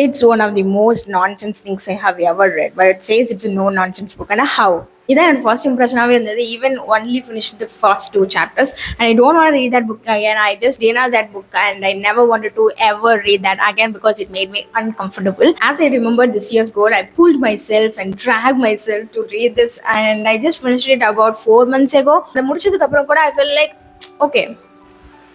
It's one of the most nonsense things I have ever read, but it says it's a no nonsense book. And how? இதான் எனக்கு first இம்ப்ரெஷனாகவே இருந்தது. Even only finish the first 2 chapters and I don't want to read that book again. I just denied that book and I never wanted to ever read that again because it made me uncomfortable. As I remember this year's goal, I pulled myself and dragged myself to read this and I just finished it about 4 months ago. அதை முடிச்சதுக்கு அப்புறம் கூட I felt like okay,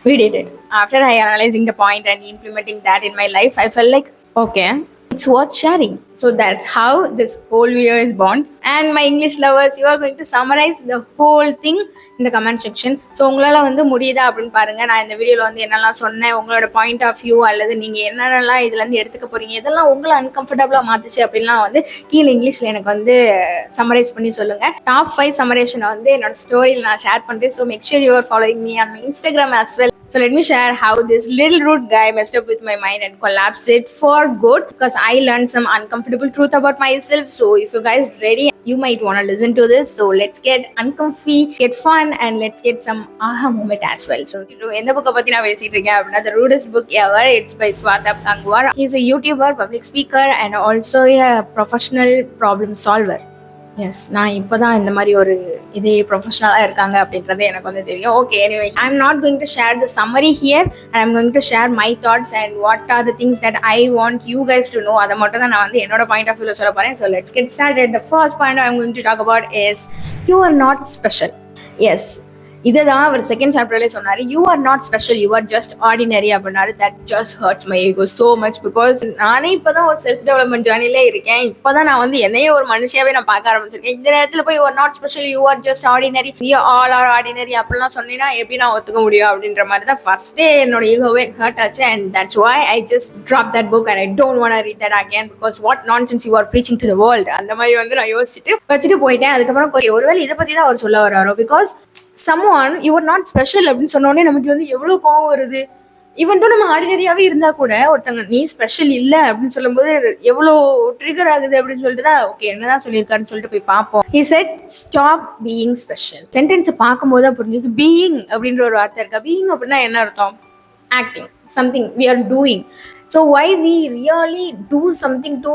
we did it. After I analyzing the point and implementing that in my life, I felt like okay, it's worth sharing. So that's how this whole video is born. And my English lovers, you are going to summarize the whole thing in the comment section. So உங்களால வந்து முடியுதா அப்படின்னு பாருங்க. நான் இந்த வீடியோல வந்து என்னெல்லாம் சொன்னேன், உங்களோட பாயிண்ட் ஆஃப் வியூ அல்லது நீங்க என்னென்னலாம் இதுல இருந்து எடுத்துக்க போறீங்க, இதெல்லாம் உங்களை அன்கம்ஃபர்டபுளா மாத்துச்சு அப்படின்லாம் வந்து கீழே இங்கிலீஷ்ல எனக்கு வந்து சம்மரைஸ் பண்ணி சொல்லுங்க. டாப் 5 சம்மரேஷனை வந்து என்னோட ஸ்டோரியில் நான் ஷேர் பண்றேன். So make sure you are following me on my Instagram as well. So let me share how this little rude guy messed up with my mind and collapsed it for good because I learned some uncomfortable truth about myself. So if you guys ready, you might want to listen to this. So let's get uncomfy, get fun, and let's get some aha moment as well. So in the book பத்தி நான் பேசிட்டு இருக்கேன் அப்படின்னா The Rudest Book Ever. It's by Shwetabh Gangwar. He's a YouTuber, public speaker, and also a professional problem solver. Yes, நான் இப்போ தான் இந்த மாதிரி ஒரு இதே ப்ரொஃபஷனலாக இருக்காங்க அப்படின்றது எனக்கு வந்து தெரியும். Okay, anyway I am not going to share the summary here and I'm going to share my thoughts and what are the things that I want you guys to know. அதை மட்டும் தான் நான் வந்து என்னோட பாயிண்ட் ஆஃப் வியூவில் சொல்ல போகிறேன். So let's get started. The first point I am going to talk about is you are not special. Yes, இதை தான் அவர் செகண்ட் சாப்டர்லேயே சொன்னார். You are not special, you are just ordinary அப்படின்னாரு. That just hurts my ego so much because நானே இப்போ தான் ஒரு செல்ஃப் டெவலப்மெண்ட் ஜர்னிலே இருக்கேன். இப்போ தான் நான் வந்து என்னையே ஒரு மனுஷியாவே நான் பார்க்க ஆரம்பிச்சிருக்கேன். இந்த நேரத்தில் போய் you are not special, you are just ordinary, we all are ordinary அப்படிலாம் சொன்னீங்கன்னா எப்படி நான் ஒத்துக்க முடியும் அப்படின்ற மாதிரி தான் ஃபர்ஸ்டே என்னோட ஈகோவே ஹர்ட் ஆச்சு. And that's why I just drop that book and I don't want to read that again because what nonsense you are preaching to the world அந்த மாதிரி வந்து நான் யோசிச்சுட்டு வச்சுட்டு போயிட்டேன். அதுக்கப்புறம் ஒருவேளை இதை பற்றி தான் அவர் சொல்ல வர்றாரோ because someone you are not special அப்படின்னு சொன்னோடனே நமக்கு வந்து எவ்வளோ கோவம் வருது. ஈவன் தோ நம்ம ஆர்டினரியாவே இருந்தா கூட ஒருத்தங்க நீ ஸ்பெஷல் இல்லை அப்படின்னு சொல்லும்போது எவ்வளோ ட்ரிகர் ஆகுது அப்படின்னு சொல்லிட்டு தான் ஓகே என்னதான் சொல்லியிருக்காருன்னு சொல்லிட்டு போய் பார்ப்போம். He said stop being special. சென்டென்ஸை பார்க்கும்போது தான் புரிஞ்சது. பீயிங் அப்படின்ற ஒரு வார்த்தை இருக்கா. பீயிங் அப்படின்னா என்ன அர்த்தம்? Acting, something we are doing. So why we really do something to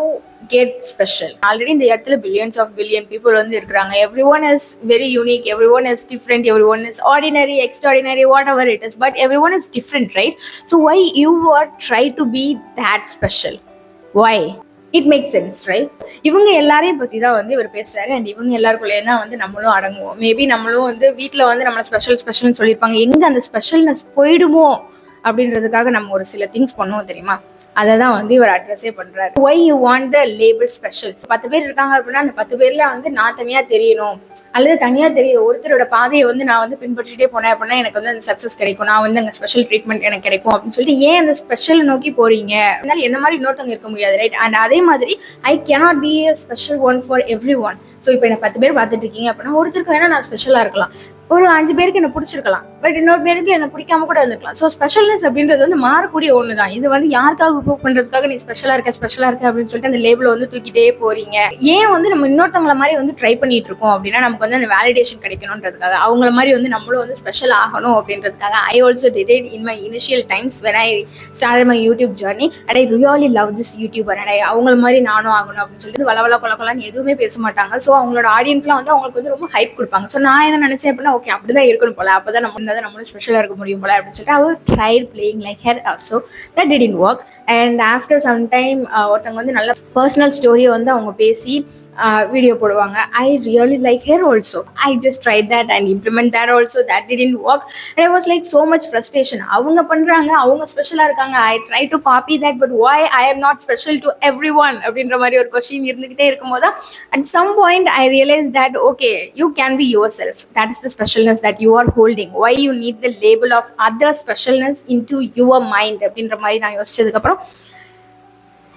get special? Already in the earth billions of billion people வந்து இருக்காங்க. Everyone is very unique, everyone is different, everyone is ordinary, extraordinary, whatever it is, but everyone is different, right? So why you are try to be that special? Why? It makes sense, right? இவங்க எல்லாரையும் பற்றி தான் வந்து இவர் பேசுறாரு. And இவங்க எல்லாருக்குள்ளேயே தான் வந்து நம்மளும் அடங்குவோம். மேபி நம்மளும் வந்து வீட்டில் வந்து நம்மளை ஸ்பெஷல்னு சொல்லியிருப்பாங்க. எங்கே அந்த ஸ்பெஷல்னஸ் போயிடுமோ அப்படின்றதுக்காக நம்ம ஒரு சில திங்ஸ் பண்ணுவோம் தெரியுமா. அதை தான் வந்து இவர் அட்ரஸே பண்றாரு. Why you want the label special? 10 பேர் இருக்காங்க அப்படின்னா அந்த 10 பேர்ல வந்து நான் தனியா தெரியணும் அல்லது தனியா தெரியல ஒருத்தரோட பாதையை வந்து நான் வந்து பின்பற்றிட்டே போனேன் அப்படின்னா எனக்கு வந்து அந்த சக்சஸ் கிடைக்கும், நான் வந்து அங்கே ஸ்பெஷல் ட்ரீட்மெண்ட் எனக்கு கிடைக்கும் அப்படின்னு சொல்லிட்டு ஏன் அந்த ஸ்பெஷல் நோக்கி போறீங்க? அதனால என்ன மாதிரி இன்னொருத்தவங்க இருக்க முடியாது, ரைட்? அண்ட் அதே மாதிரி I cannot be a special one for every one. So இப்போ என்ன 10 பேர் பார்த்துட்டு இருக்கீங்க அப்படின்னா ஒருத்தருக்கு வேணா நான் ஸ்பெஷலா இருக்கலாம், ஒரு 5 பேருக்கு என்ன பிடிச்சிருக்கலாம், பட் இன்னொரு பேருக்கு என்ன பிடிக்காம கூட இருந்திருக்கலாம். ஸோ ஸ்பெஷல்னஸ் அப்படின்றது வந்து மாறக்கூடிய ஒன்று தான். இது வந்து யாருக்காக ப்ரூவ் பண்றதுக்காக நீ ஸ்பெஷலா இருக்க அப்படின்னு சொல்லிட்டு அந்த லேபிளை வந்து தூக்கிட்டே போறீங்க. ஏன் வந்து நம்ம இன்னொருத்தவங்கள மாதிரி வந்து ட்ரை பண்ணிட்டு இருக்கோம் அப்படின்னா நமக்கு வந்து அந்த வேலிடேஷன் கிடைக்கணுன்றதுக்காக, அவங்கள மாதிரி வந்து நம்மளும் வந்து ஸ்பெஷல் ஆகணும் அப்படின்றதுக்காக. I also did it in my initial times when I started my YouTube journey and I really love this YouTuber and அவங்கள மாதிரி நானும் ஆகணும் அப்படின்னு சொல்லிட்டு வளவள கொலக்கொலான்னு எதுவுமே பேச மாட்டாங்க. ஸோ அவங்களோட ஆடியன்ஸ்லாம் வந்து அவங்களுக்கு வந்து ரொம்ப ஹைப் கொடுப்பாங்க. ஸோ நான் என்ன நினைச்சேன் அப்படின்னா ஓகே அப்படிதான் இருக்கணும் போல, அப்பதான் நம்மளும் ஸ்பெஷலா இருக்க முடியும் போல அப்படின்னு சொல்லிட்டு அவர் tried playing like her also. That didn't work. And after some time ஒருத்தவங்க வந்து நல்ல பர்சனல் ஸ்டோரியை வந்து அவங்க பேசி வீடியோ போடுவாங்க. I really like her also. I just tried that and implement that also. That didn't work and I was like so much frustration. அவங்க பண்றாங்க, அவங்க ஸ்பெஷலா இருக்காங்க, I try to copy that, but why I am not special to everyone அப்படின்ற மாதிரி ஒரு question இருந்துகிட்டே இருக்கும்போது at some point I realized that okay, you can be yourself. That is the specialness that you are holding. Why you need the label of other specialness into your mind அப்படின்ற மாதிரி நான் யோசிச்சதுக்கு அப்புறம்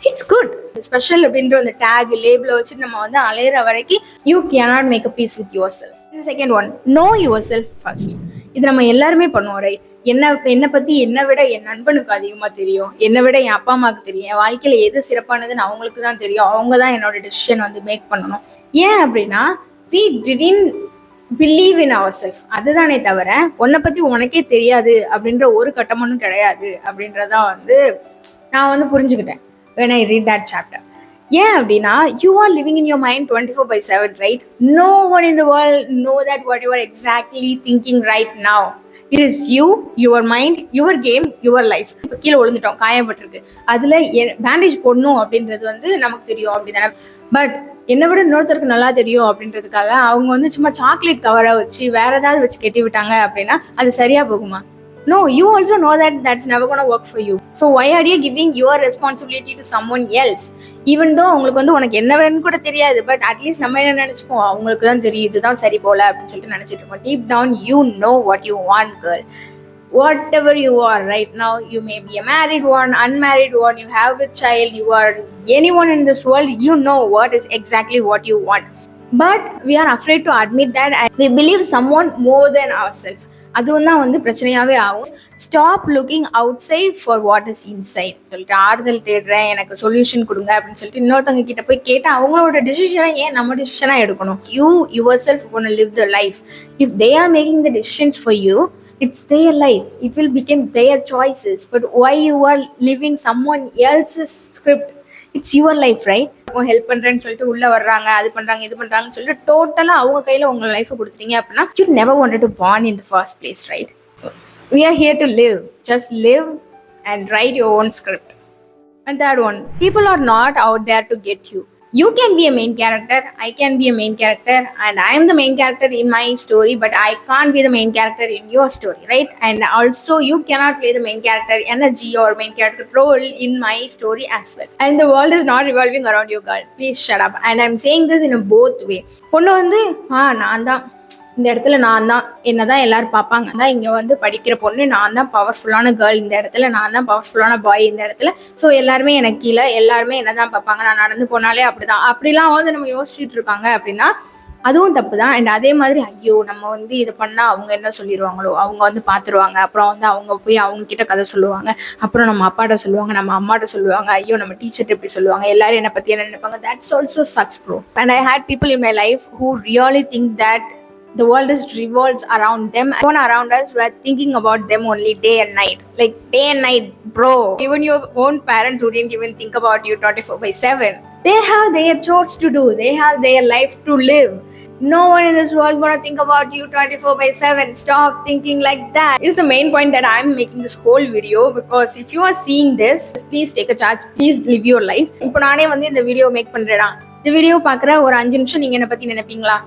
it's good. Special அப்படின்ற அந்த take லேபிளை வச்சுட்டு நம்ம வந்து அலையிற வரைக்கும் you cannot make a peace with yourself. Second one, know yourself first. இது நம்ம எல்லாருமே பண்ணுவோம், ரைட்? என்னை பற்றி என்னை விட என் நண்பனுக்கு அதிகமாக தெரியும், என்னை விட என் அப்பா அம்மாவுக்கு தெரியும், என் வாழ்க்கையில் எது சிறப்பானதுன்னு அவங்களுக்கு தான் தெரியும், அவங்க தான் என்னோட டிசிஷன் வந்து மேக் பண்ணணும். ஏன் அப்படின்னா we didn't believe in ourselves. அதுதானே தவிர உன்னை பற்றி உனக்கே தெரியாது அப்படின்ற ஒரு கட்டமும் கிடையாது அப்படின்றதான் வந்து நான் வந்து புரிஞ்சுக்கிட்டேன். when I read that chapter. ஏன் அப்படின்னா, you are living in your mind 24/7, right? No one in the world know that what you are exactly thinking right now. It is you, your mind, your game, your life. இப்போ கீழே விழுந்துட்டோம், காயப்பட்டிருக்கு, அதில் bandage போடணும் அப்படின்றது வந்து நமக்கு தெரியும் அப்படிதானே. But என்னை விட இன்னொருத்தருக்கு நல்லா தெரியும் அப்படின்றதுக்காக அவங்க வந்து சும்மா சாக்லேட் கவரை வச்சு வேற ஏதாவது வச்சு கட்டி விட்டாங்க அப்படின்னா அது சரியா போகுமா? No, you also know that that's never going to work for you. So why are you giving your responsibility to someone else? Even though உங்களுக்கு வந்து உனக்கு என்ன வேணும்னு கூட தெரியாது, பட் அட்லீஸ்ட் நம்ம என்ன நினைச்சுப்போம், அவங்களுக்கு தான் தெரியும் இதுதான் சரி போல அப்படின்னு சொல்லிட்டு நினைச்சிட்டு இருக்கோம். Deep down you know what you want, girl. Whatever you are right now, you may be a married one, unmarried one, you have a child, you are anyone in this world, you know what is exactly what you want. But we are afraid to admit that and we believe someone more than ourselves. அதுவும் தான் வந்து பிரச்சனையாவே ஆகும். Stop looking outside for what is inside. சொல்லிட்டு ஆறுதல் தேடுறேன், எனக்கு solution கொடுங்க அப்படின்னு சொல்லிட்டு இன்னொருத்தவங்க கிட்ட போய் கேட்டால் அவங்களோட டிசிஷனை ஏன் நம்ம டிசிஷனாக எடுக்கணும்? You yourself gonna live the life. If they are making the decisions for you, it's their life, it will become their choices. But why you are living someone else's script? It's your life, right? அவங்க help பண்றேன்னு சொல்லிட்டு உள்ள வர்றாங்க, அது பண்றாங்க இது பண்றாங்கன்னு சொல்லிட்டு டோட்டலா அவங்க கையில உங்க லைஃப் கொடுத்துட்டீங்க அப்படின்னா you never wanted to born in the first place, right? We are here to live. Just live and write your own script. And third one, people are not out there to get you. You can be a main character, I can be a main character, and I am the main character in my story, but I can't be the main character in your story, right? And also you cannot play the main character energy or main character role in my story as well. And the world is not revolving around you, girl. Please shut up. And I'm saying this in a both way. ஒன்று வந்து நான் தான் இந்த இடத்துல, நான் தான் என்னதான் எல்லாரும் பார்ப்பாங்க, தான் இங்கே வந்து படிக்கிற பொண்ணு, நான் தான் பவர்ஃபுல்லான கேர்ள் இந்த இடத்துல, நான் தான் பவர்ஃபுல்லான பாய் இந்த இடத்துல, ஸோ எல்லாருமே எனக்கு கீழே, எல்லாருமே என்ன தான் பார்ப்பாங்க, நான் நடந்து போனாலே அப்படிதான், அப்படிலாம் வந்து நம்ம யோசிச்சுட்டு இருக்காங்க அப்படின்னா அதுவும் தப்பு தான். அண்ட் அதே மாதிரி ஐயோ நம்ம வந்து இதை பண்ணால் அவங்க என்ன சொல்லிடுவாங்களோ, அவங்க வந்து பார்த்துருவாங்க, அப்புறம் வந்து அவங்க போய் அவங்க கிட்ட கதை சொல்லுவாங்க, அப்புறம் நம்ம அப்பாட்ட சொல்லுவாங்க, நம்ம அம்மாட்ட சொல்லுவாங்க, ஐயோ நம்ம டீச்சர்ட்ட எப்படி சொல்லுவாங்க, எல்லாரும் என்னை பற்றி என்ன நினைப்பாங்க. That's also sucks bro. And I hate people in my life who really think that the world is revolves around them. Everyone around us were thinking about them only day and night. Like day and night, bro. Even your own parents wouldn't even think about you 24/7. They have their chores to do. They have their life to live. No one in this world gonna think about you 24/7. Stop thinking like that. It's the main point that I'm making this whole video, because if you are seeing this, please take a chance. Please live your life. இப்போ நானே வந்து இந்த video make பண்றேனா, இந்த video பார்க்குற ஒரு 5 நிமிஷம் நீங்க என்ன பத்தி நினைப்பீங்களா?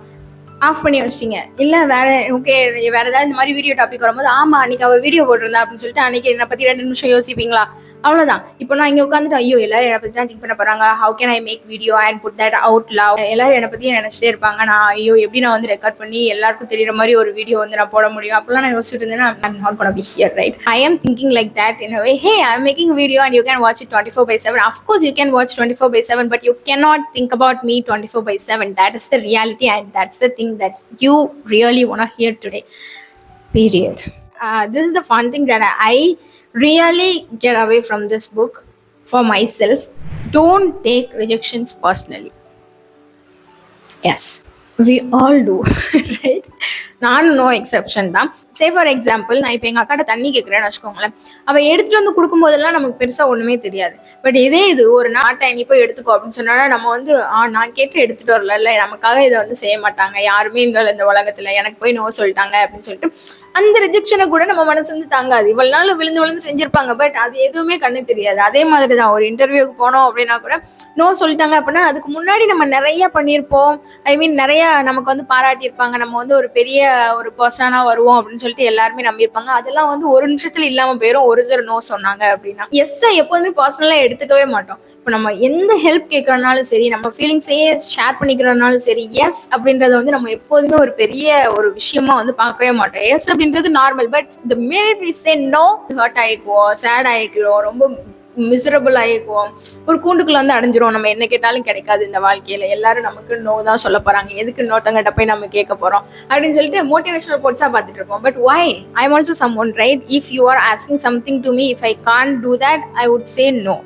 ஆஃப் பண்ணி வச்சிட்டீங்க. இல்லை வேற ஓகே வேற ஏதாவது இந்த மாதிரி வீடியோ டாபிக் வரும்போது ஆமா அன்னைக்கு அவள் வீடியோ போட்டிருந்தா அப்படின்னு சொல்லிட்டு அன்னைக்கு என்னை பற்றி 2 நிமிஷம் யோசிப்பீங்களா? அவ்வளோதான். இப்போ நான் இங்கே உட்காந்துட்டு ஐயோ எல்லாரும் என்னை பற்றி தான் திங்க் பண்ண போறாங்க, how can I make video and put that out love, எல்லாரும் என்னை பற்றி நினைச்சிட்டே இருப்பாங்க, நான் ஐயோ எப்படி நான் வந்து ரெக்கார்ட் பண்ணி எல்லாருக்கும் தெரியுற மாதிரி ஒரு வீடியோ வந்து நான் போட முடியும், அப்பெல்லாம் நான் யோசிச்சுட்டு இருந்தேன்னா I'm not gonna be here, right? I am thinking like that in a way. Hey, I'm making a video and you can watch it 24/7. Of course you can watch 24/7, but you cannot think about me 24/7. That is the reality and that's the thing that you really want to hear today, period. This is the fun thing that I really get away from this book for myself. Don't take rejections personally. Yes, we all do. Right? நானும் no exception தான். Say for example, நான் இப்போ எங்கள் அக்காட்ட தண்ணி கேட்குறேன்னு வச்சுக்கோங்களேன், அவள் எடுத்துகிட்டு வந்து கொடுக்கும்போதெல்லாம் நமக்கு பெருசாக ஒன்றுமே தெரியாது. பட் இதே இது ஒரு நாட்டை நீ போய் எடுத்துக்கோ அப்படின்னு சொன்னா நம்ம வந்து நான் கேட்டு எடுத்துகிட்டு வரல, நமக்காக இதை வந்து செய்ய மாட்டாங்க யாருமே இந்த உலகத்தில், எனக்கு போய் நோ சொல்லிட்டாங்க அப்படின்னு சொல்லிட்டு அந்த ரிஜெக்ஷனை கூட நம்ம மனசு வந்து தாங்காது. இவ்வளவு நாள் விழுந்து செஞ்சிருப்பாங்க, பட் அது எதுவுமே கண்ணு தெரியாது. அதே மாதிரி தான் ஒரு இன்டர்வியூக்கு போனோம் அப்படின்னா கூட நோ சொல்லிட்டாங்க அப்படின்னா அதுக்கு முன்னாடி நம்ம நிறைய பண்ணியிருப்போம், ஐ மீன் நிறைய நமக்கு வந்து பாராட்டியிருப்பாங்க, நம்ம வந்து ஒரு பெரிய ஒரு பர்சனா வருவோம் அப்படின்னு சொல்லிட்டு எல்லாருமே நம்பியிருப்பாங்க. அதெல்லாம் வந்து ஒரு நிமிஷத்துல இல்லாம போயிரும் ஒரு தடவை நோ சொன்னாங்க அப்படின்னா. எஸ் எப்போதுமே பர்சனலா எடுத்துக்கவே மாட்டோம். இப்போ நம்ம எந்த ஹெல்ப் கேட்கறனாலும் சரி, நம்ம ஃபீலிங்ஸையே ஷேர் பண்ணிக்கிறனாலும் சரி, எஸ் அப்படின்றத வந்து நம்ம எப்போதுமே ஒரு பெரிய ஒரு விஷயமா வந்து பார்க்கவே மாட்டோம். எஸ் அப்படின்றது normal, but the minute we say no, hurt ஆயிக்குவோம், சேட் ஆயிக்கிறோம், ரொம்ப மிசரபிள் ஆகிக்குவோம், ஒரு கூண்டுக்குள்ள வந்து அடைஞ்சிரும். நம்ம என்ன கேட்டாலும் கிடைக்காது இந்த வாழ்க்கையில, எல்லாரும் நமக்கு நோ தான் சொல்ல போறாங்க, எதுக்கு இன்னொருத்தங்கிட்ட போய் நம்ம கேட்க போறோம் அப்படின்னு சொல்லிட்டு மோட்டிவேஷனல் கோட்ஸா பார்த்துட்டு இருப்போம். But why? I am also someone, right? If you are asking something to me, if I can't do that, I would say no,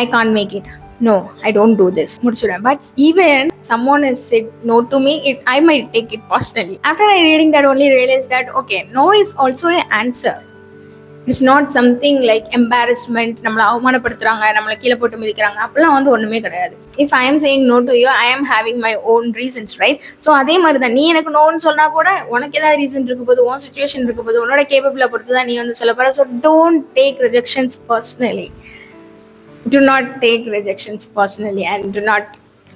I can't make it, no, I don't do this, முடிச்சுடுவேன். But even someone has said no to me, I might take it personally. After I reading that, only realized that okay, no is also an answer. It's not something like embarrassment, நம்மளை அவமானப்படுத்துறாங்க, நம்மளை கீழே போட்டு மிதிக்கிறாங்க, அப்படிலாம் வந்து ஒன்றுமே கிடையாது. If I am saying no to you, I am having my own reasons, right? So அதே மாதிரி தான் நீ எனக்கு நோன்னு சொன்னா கூட உனக்கு ஏதாவது ரீசன் இருக்க போது, உன் சுச்சுவேஷன் இருக்க போது, உன்னோட கேப்பபிளை பொறுத்து தான் நீ வந்து சொல்ல போற. So don't take rejections personally. Do not take rejections personally, and do not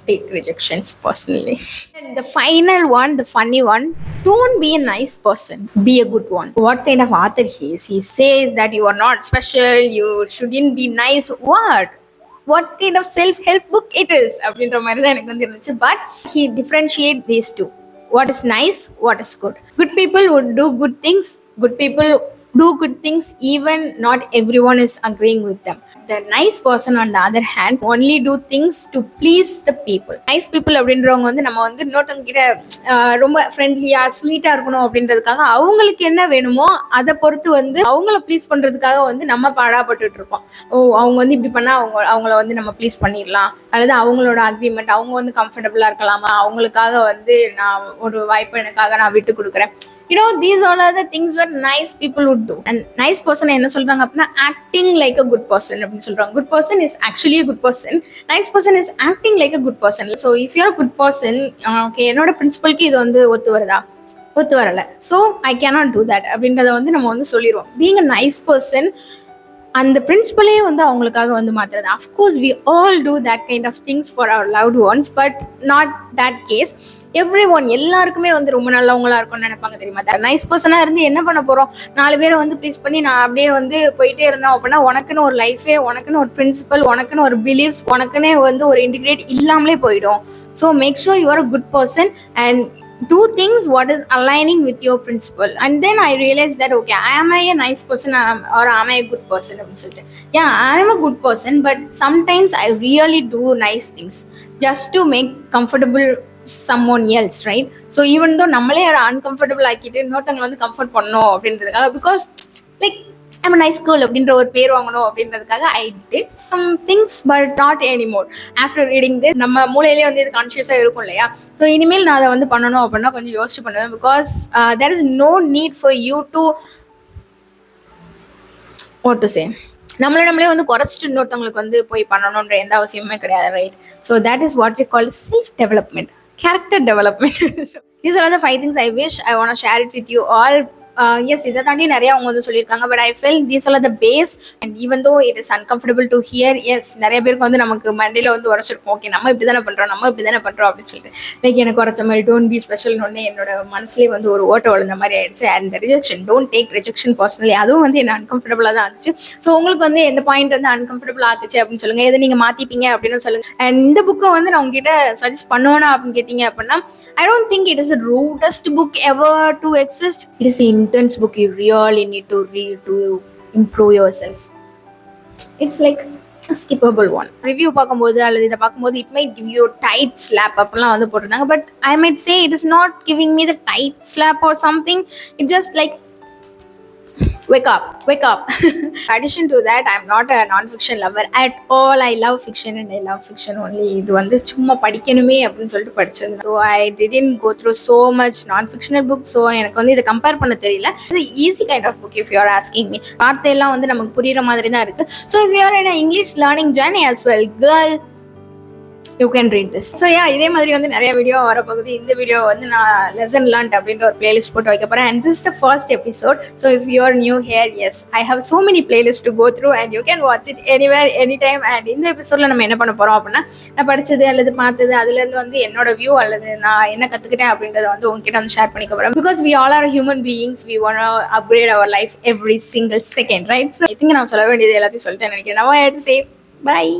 take rejections personally. And the final one, the funny one, don't be a nice person, be a good one. What kind of author he is? He says that you are not special, you shouldn't be nice. What kind of self-help book it is? அப்படின்ற மாதிரி தான் எனக்கு வந்து இருந்துச்சு. But he differentiate these two. What is nice, what is good. Good people would do good things. Good people do good things even not everyone is agreeing with them. The nice person on the other hand only do things to please the people. Nice people அப்படின்றவங்க வந்து நம்ம வந்து இன்னொருத்தவங்க கிட்ட ரொம்ப ஃப்ரெண்ட்லியா ஸ்வீட்டா இருக்கணும் அப்படின்றதுக்காக அவங்களுக்கு என்ன வேணுமோ அதை பொறுத்து வந்து அவங்கள ப்ளீஸ் பண்றதுக்காக வந்து நம்ம பாடாப்பட்டுட்டு இருப்போம். அவங்க வந்து இப்படி பண்ணா அவங்கள வந்து நம்ம ப்ளீஸ் பண்ணிடலாம், அல்லது அவங்களோட அக்ரிமெண்ட் அவங்க வந்து கம்ஃபர்டபுளா இருக்கலாமா, அவங்களுக்காக வந்து நான் ஒரு வாய்ப்பு எனக்காக நான் விட்டு கொடுக்குறேன். These all are the things where nice people would do. And nice person என்ன சொல்றாங்க அப்படின்னா acting like a good person அப்படின்னு சொல்றாங்க. Good person is actually a good person. Nice person is acting like a good person. So if you're a good person, okay, என்னோட பிரின்சிபலுக்கு இது வந்து ஒத்து வரல, so I cannot do that அப்படின்றத வந்து நம்ம வந்து சொல்லிடுவோம். Being a nice person, அந்த பிரின்சிபலே வந்து அவங்களுக்காக வந்து மாத்துறது. Of course we all do that kind of things for our loved ones, but not that case. Everyone, எல்லாருக்குமே வந்து ரொம்ப நல்லவங்களா இருக்கும்னு நினைப்பாங்க தெரியுமா? நைஸ் பர்சனா இருந்து என்ன பண்ண போறோம்? 4 பேரை வந்து ப்ளீஸ் பண்ணி நான் அப்படியே வந்து போயிட்டே இருந்தோம் அப்படின்னா உனக்குன்னு ஒரு லைஃபே, உனக்குன்னு ஒரு பிரின்சிபல், உனக்குன்னு ஒரு பிலீவ்ஸ், உனக்குன்னே வந்து ஒரு இன்டிகிரேட் இல்லாமலே போயிடும். So make sure you are a good person and do things what is aligning with your principle. And then I realized that okay, am I a nice person or am I a good person அப்படின்னு சொல்லிட்டு. Yeah, I am a good person, but sometimes I really do nice things just to make comfortable someone else, right? So even though நம்மளே uncomfortable ஆக்கிட்டு இன்னொருத்தவங்க வந்து comfort பண்ணணும் அப்படின்றதுக்காக, because like I'm a nice girl அப்படின்ற ஒரு பேர் வாங்கணும் அப்படின்றதுக்காக I did some things, but not anymore. After reading this, நம்ம மூளையிலே வந்து இது கான்ஷியஸா இருக்கும் இல்லையா? ஸோ இனிமேல் நான் அதை வந்து பண்ணணும் அப்படின்னா கொஞ்சம் யோசிச்சு பண்ணுவேன். Because there is no need for you to what to say, நம்மளே வந்து குறைச்சிட்டு இன்னொருத்தவங்களுக்கு வந்து போய் பண்ணணுன்ற எந்த அவசியமே கிடையாது, right? So that is what we call self development, character development. So these are the 5 things I wish I want to share it with you all. Yes, இதை தாண்டி நிறைய அவங்க வந்து சொல்லியிருக்காங்க, but I feel these are the base. And even though it is uncomfortable to hear, yes, நிறைய பேருக்கு வந்து நமக்கு மண்டையில் வந்து உரைச்சிருக்கும், ஓகே நம்ம இப்படி தானே பண்ணுறோம் அப்படின்னு சொல்லிட்டு. லைக் எனக்கு உரைச்ச மாதிரி டோன்ட் பி ஸ்பெஷல்னு ஒன்று என்னோட மனசுலேயே வந்து ஒரு ஓட்ட விழுந்த மாதிரி ஆயிடுச்சு. And rejection, don't take rejection personally, அதுவும் வந்து என்ன அன்கம்ஃபர்டபுளாக தான் இருந்துச்சு. ஸோ உங்களுக்கு வந்து எந்த பாயிண்ட் வந்து அன்கம்ஃபர்டபுள் ஆகுச்சு அப்படின்னு சொல்லுங்கள், எதை நீங்கள் மாற்றிப்பீங்க அப்படின்னு சொல்லுங்கள். அண்ட் இந்த புக்கை வந்து நான் உங்ககிட்ட சஜஸ்ட் பண்ணுவேனா அப்படின்னு கேட்டிங்க அப்படின்னா, I don't think it is a rudest book ever to exist. It is an intense book you really need to read to improve yourself. It's like a skippable one. Review பார்க்கும்போது அல்லது இதை பார்க்கும்போது it might give you a tight slap அப்படிலாம் வந்து போட்டிருந்தாங்க, but I might say it is not giving me the tight slap or something. It just like wake up. In addition to that, I'm not a non-fiction lover at all. I love fiction and I love fiction only. இது வந்து சும்மா படிக்கணுமே அப்படின்னு சொல்லிட்டு படிச்சது. So I didn't go through so much non-fictional books. So எனக்கு வந்து இதை compare பண்ண தெரியல. It's an easy kind of book if you are asking me. வார்த்தையெல்லாம் வந்து நமக்கு புரியுற மாதிரி தான் இருக்கு. So if you are in an English learning journey as well, girl, you can read this. So yeah, இதே மாதிரி வந்து நிறைய வீடியோ வரப்போகுது. இந்த வீடியோ வந்து நான் லெசன் லேர்ன்ட் அப்படின்ற ஒரு பிளேலிஸ்ட் போட்டு வைக்க போறேன். And this is the first episode. So if you are new here, yes, I have so many playlists to go through and you can watch it anywhere, anytime. And இந்த எபிசோட்ல நம்ம என்ன பண்ண போறோம் அப்படின்னா, நான் படிச்சது அல்லது பார்த்தது அதுலேருந்து வந்து என்னோட வியூ அல்லது நான் என்ன கற்றுக்கிட்டேன் அப்படின்றத வந்து உங்ககிட்ட வந்து ஷேர் பண்ணிக்க போறேன். Because we all are human beings, we want to upgrade our life every single second, right? So I think நான் சொல்ல வேண்டியது எல்லாத்தையும் சொல்லிட்டேன் நினைக்கிறேன். Now I have to say bye.